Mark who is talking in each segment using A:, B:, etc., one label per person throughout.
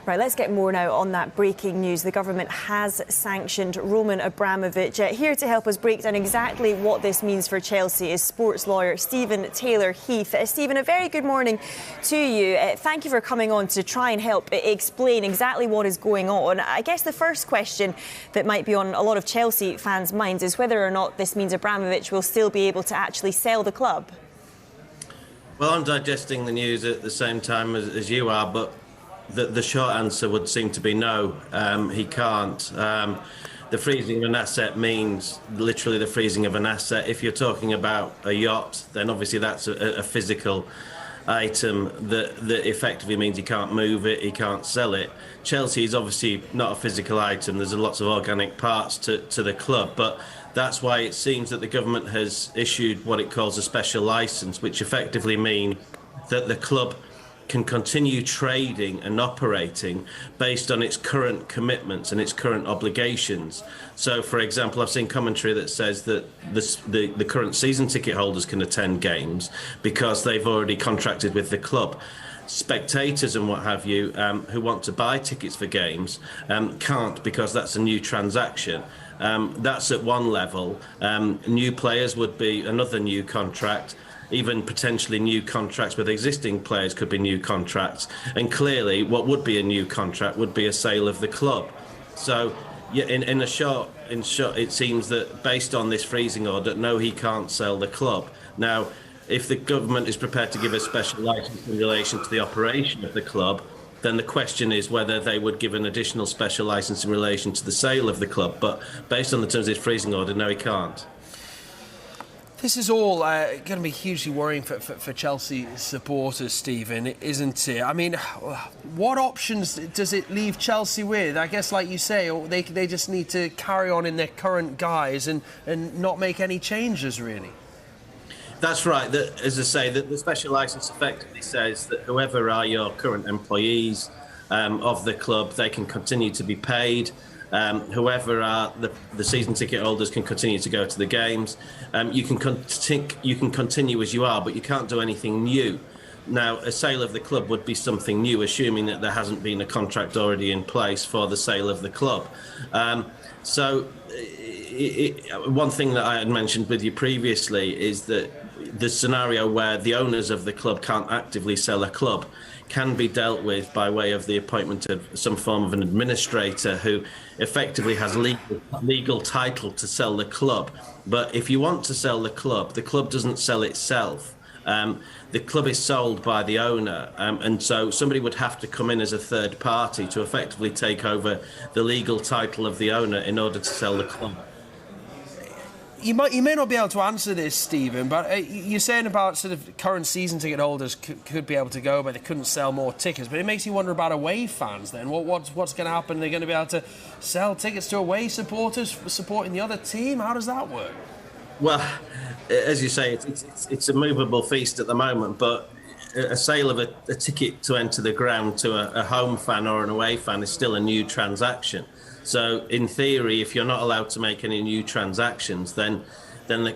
A: Right, let's get more now on that breaking news. The government has sanctioned Roman Abramovich. Here to help us break down exactly what this means for Chelsea is sports lawyer Stephen Taylor-Heath. Stephen, a very good morning to you. Thank you for coming on to try and help explain exactly what is going on. I guess the first question that might be on a lot of Chelsea fans' minds is whether or not this means Abramovich will still be able to actually sell the club.
B: Well, I'm digesting the news at the same time as you are, but the short answer would seem to be no, he can't. The freezing of an asset means literally the freezing of an asset. If you're talking about a yacht, then obviously that's a physical item that effectively means he can't move it, he can't sell it. Chelsea is obviously not a physical item. There's lots of organic parts to the club, but that's why it seems that the government has issued what it calls a special licence, which effectively mean that the club can continue trading and operating based on its current commitments and its current obligations. So, for example, I've seen commentary that says that the current season ticket holders can attend games because they've already contracted with the club. Spectators and what have you who want to buy tickets for games can't, because that's a new transaction. That's at one level. New players would be another new contract. Even potentially new contracts with existing players could be new contracts. And clearly, what would be a new contract would be a sale of the club. So, yeah, in short, it seems that based on this freezing order, no, he can't sell the club. Now, if the government is prepared to give a special licence in relation to the operation of the club, then the question is whether they would give an additional special licence in relation to the sale of the club. But based on the terms of this freezing order, no, he can't.
C: This is all going to be hugely worrying for Chelsea supporters, Stephen, isn't it? I mean, what options does it leave Chelsea with? I guess, like you say, they just need to carry on in their current guise and not make any changes, really.
B: That's right. As I say, the special licence effectively says that whoever are your current employees of the club, they can continue to be paid. Whoever are the season ticket holders can continue to go to the games. You can continue as you are, but you can't do anything new. Now, a sale of the club would be something new, assuming that there hasn't been a contract already in place for the sale of the club. One thing that I had mentioned with you previously is that the scenario where the owners of the club can't actively sell a club can be dealt with by way of the appointment of some form of an administrator who effectively has legal title to sell the club. But if you want to sell the club doesn't sell itself. The club is sold by the owner, and so somebody would have to come in as a third party to effectively take over the legal title of the owner in order to sell the club.
C: You may not be able to answer this, Stephen, but you're saying about sort of current season ticket holders could be able to go, but they couldn't sell more tickets. But it makes you wonder about away fans then. What's going to happen? They're going to be able to sell tickets to away supporters supporting the other team? How does that work?
B: Well, as you say, it's a movable feast at the moment, but a sale of a ticket to enter the ground to a home fan or an away fan is still a new transaction. So, in theory, if you're not allowed to make any new transactions, then the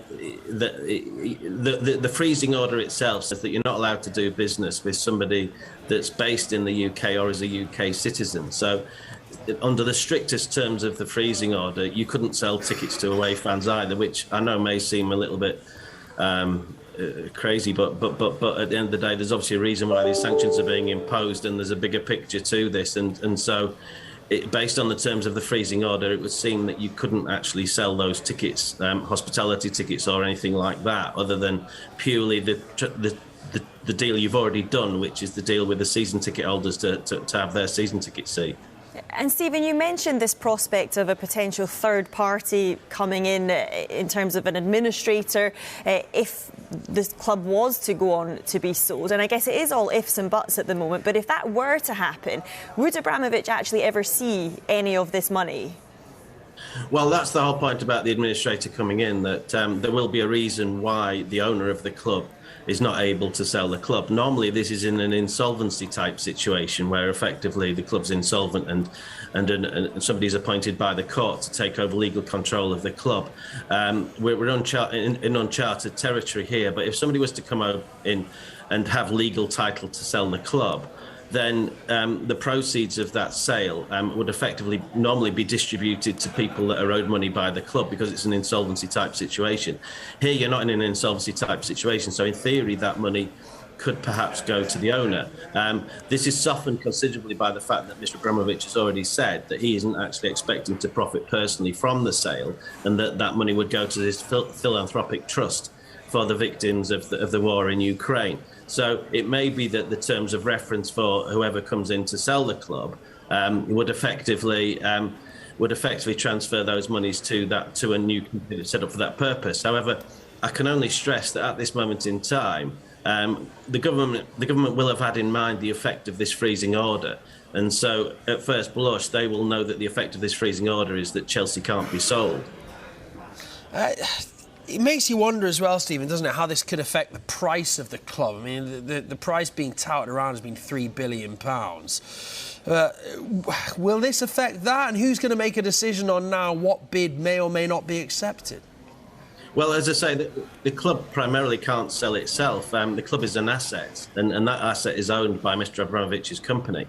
B: freezing order itself says that you're not allowed to do business with somebody that's based in the UK or is a UK citizen. So, under the strictest terms of the freezing order, you couldn't sell tickets to away fans either, which I know may seem a little bit crazy, but at the end of the day, there's obviously a reason why these sanctions are being imposed, and there's a bigger picture to this, and so. Based on the terms of the freezing order, it would seem that you couldn't actually sell those tickets, hospitality tickets or anything like that, other than purely the deal you've already done, which is the deal with the season ticket holders to have their season ticket seat.
A: And Stephen, you mentioned this prospect of a potential third party coming in terms of an administrator, if this club was to go on to be sold. And I guess it is all ifs and buts at the moment. But if that were to happen, would Abramovich actually ever see any of this money?
B: Well, that's the whole point about the administrator coming in, that there will be a reason why the owner of the club is not able to sell the club. Normally, this is in an insolvency type situation where effectively the club's insolvent and somebody's appointed by the court to take over legal control of the club. We're in uncharted territory here, but if somebody was to come in and have legal title to sell the club, then the proceeds of that sale would effectively normally be distributed to people that are owed money by the club, because it's an insolvency type situation. Here, you're not in an insolvency type situation, so in theory, that money could perhaps go to the owner. This is softened considerably by the fact that Mr. Abramovich has already said that he isn't actually expecting to profit personally from the sale, and that money would go to this philanthropic trust for the victims of the war in Ukraine. So it may be that the terms of reference for whoever comes in to sell the club would effectively transfer those monies to a new company set up for that purpose. However, I can only stress that at this moment in time, the government will have had in mind the effect of this freezing order, and so at first blush they will know that the effect of this freezing order is that Chelsea can't be sold.
C: It makes you wonder as well, Stephen, doesn't it, how this could affect the price of the club. I mean, the price being touted around has been £3 billion. Will this affect that? And who's going to make a decision on now what bid may or may not be accepted?
B: Well, as I say, the club primarily can't sell itself. The club is an asset, and that asset is owned by Mr. Abramovich's company.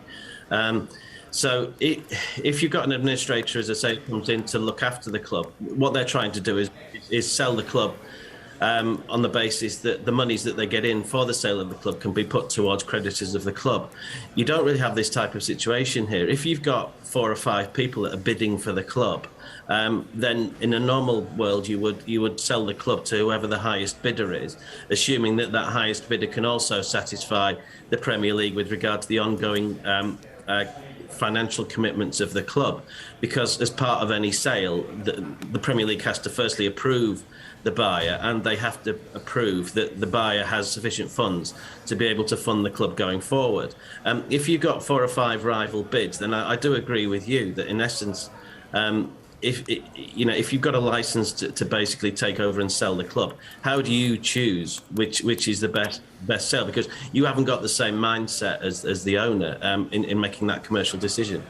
B: So if you've got an administrator, as I say, comes in to look after the club, what they're trying to do is sell the club on the basis that the monies that they get in for the sale of the club can be put towards creditors of the club. You don't really have this type of situation here. If you've got 4 or 5 people that are bidding for the club, then in a normal world you would sell the club to whoever the highest bidder is, assuming that highest bidder can also satisfy the Premier League with regard to the ongoing financial commitments of the club, because as part of any sale, the Premier League has to firstly approve the buyer, and they have to approve that the buyer has sufficient funds to be able to fund the club going forward. If you've got 4 or 5 rival bids, then I do agree with you that in essence, if you've got a license to basically take over and sell the club, how do you choose which is the best sale? Because you haven't got the same mindset as the owner in making that commercial decision.